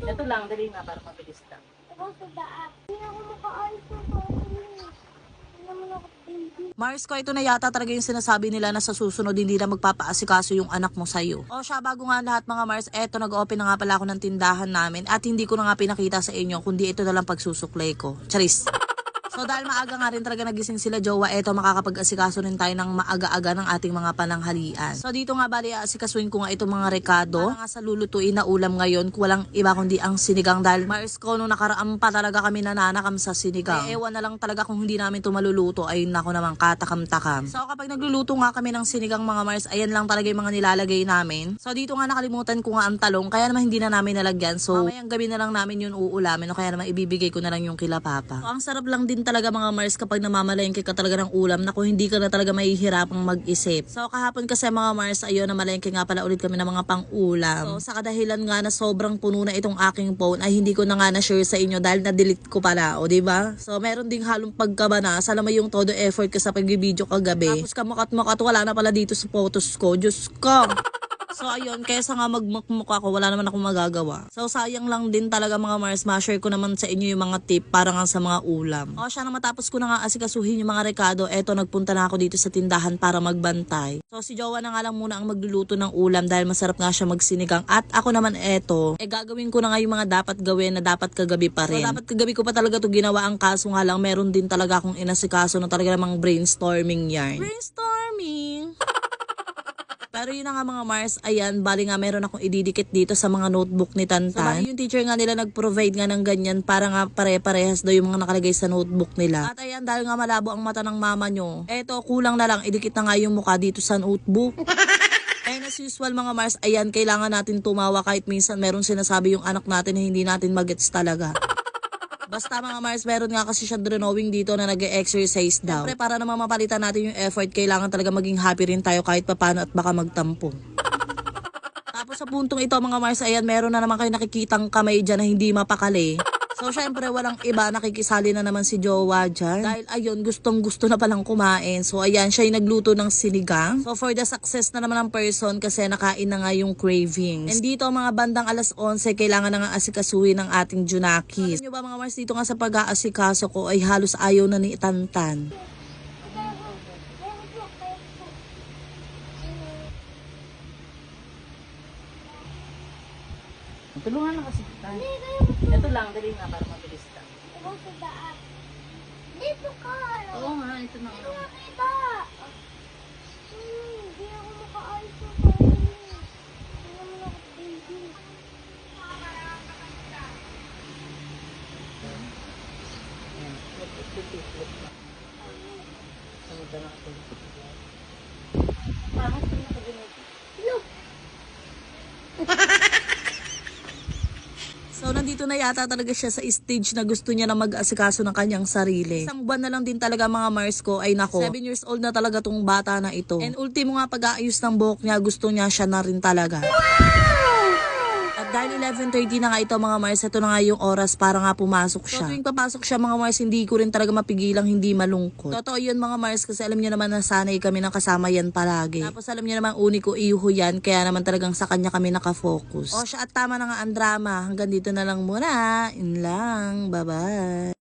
Ito lang, dali nga para mabilis lang. Hindi ako makaalis ng bahay. Hindi naman ako baby. Mars ko, ito na yata talaga yung sinasabi nila na sa susunod hindi na magpapaasikaso yung anak mo sa'yo. O siya, bago nga lahat mga Mars, eto nag-open na nga pala ako ng tindahan namin at hindi ko na nga pinakita sa inyo kundi ito na lang pagsusuklay ko. Charis! So dahil maaga nga rin talaga nagising sila jowa, eto makakapag-asikaso rin tayo ng maaga-aga ng ating mga pananghalian. So dito nga bali asikasuin ko nga itong mga rekado. Para nga sa lulutuin na ulam ngayon, walang iba kundi ang sinigang dahil Mars ko nung nakaraan pa talaga kami nananakam sa sinigang. Ewan na lang talaga kung hindi namin ito maluluto, ayun nako naman katakam-takam. So kapag nagluluto nga kami ng sinigang mga Mars, ayan lang talaga yung mga nilalagay namin. So dito nga nakalimutan ko nga ang talong, kaya naman hindi na namin nalagyan. So mamayang gabi na lang namin yun uulamin o kaya naman ibibigay ko na lang yung kila Papa. So ang sarap lang din talaga mga Mars kapag namamalengke ka talaga ng ulam na kung hindi ka na talaga mahihirapang mag-isip. So kahapon kasi mga Mars, ayun namalengke nga pala ulit kami ng mga pang-ulam. So sa kadahilan nga na sobrang puno na itong aking phone ay hindi ko na nga na-share sa inyo dahil na-delete ko pala, o diba? So meron ding halong pagkabana, salama yung todo effort ko sa pag-video kagabi. Tapos kamukat-mukat wala na pala dito sa photos ko, Diyos ko! So ayun, kesa nga magmukmuk ako, wala naman akong magagawa. So sayang lang din talaga mga Mars, ma-share ko naman sa inyo yung mga tip para nga sa mga ulam. O siya na matapos ko na nga asikasuhin yung mga rekado, eto nagpunta na ako dito sa tindahan para magbantay. So si Jowa na nga lang muna ang magluluto ng ulam dahil masarap nga siya magsinigang. At ako naman eto, gagawin ko na nga yung mga dapat gawin na dapat kagabi pa rin. So dapat kagabi ko pa talaga to ginawa, ang kaso nga lang meron din talaga akong inasikaso na talaga namang brainstorming yarn. Brainstorming! Pero yun na nga mga Mars, ayan, bali nga meron akong ididikit dito sa mga notebook ni Tantan. So bali yung teacher nga nila nag-provide nga ng ganyan para nga pare-parehas daw yung mga nakalagay sa notebook nila. At ayan, dahil nga malabo ang mata ng mama nyo, eto kulang na lang, idikit na nga yung mukha dito sa notebook. And as usual mga Mars, ayan, kailangan natin tumawa kahit minsan meron sinasabi yung anak natin na hindi natin magets talaga. Basta mga Mars, meron nga kasi siya drawing dito na nag-exercise daw. Siyempre, para naman mapalitan natin yung effort, kailangan talaga maging happy rin tayo kahit papano at baka magtampo. Tapos sa puntong ito mga Mars, ayan, meron na naman kayo nakikitang kamay dyan na hindi mapakali. So syempre walang iba, nakikisali na naman si Jowa dyan. Dahil ayun, gustong gusto na palang kumain. So ayan, siya yung nagluto ng sinigang. So for the success na naman ng person kasi nakain na nga yung cravings. And dito mga bandang alas 11, kailangan na nga asikasuhin ng ating Junakis. Alam nyo ba mga Mars, dito nga sa pag-aasikaso ko ay halos ayaw na ni Tantan. Tulungan lang kasi kita. Ito lang, dali nga para mabilis lang. Dito ka. Oo nga, ito na. Dito nga kita. Hindi ako makaalis ng bahay. Hindi naman ako baby. So nandito na yata talaga siya sa stage na gusto niya na mag-asikaso ng kanyang sarili. Isang buwan na lang din talaga mga Mars ko, ay nako, 7 years old na talaga tong bata na ito. And ultimo nga pag-aayos ng buhok niya, gusto niya siya na rin talaga. At dahil 11:30 na nga ito mga Mars, ito na nga yung oras para nga pumasok siya. So tuwing papasok siya mga Mars, hindi ko rin talaga mapigilang hindi malungkot. Totoo yun mga Mars kasi alam niyo naman na sanay kami ng kasama yan palagi. Tapos alam niyo naman uni ko iho yan, kaya naman talagang sa kanya kami nakafocus. O siya, at tama na nga ang drama. Hanggang dito na lang muna. In lang. Bye-bye.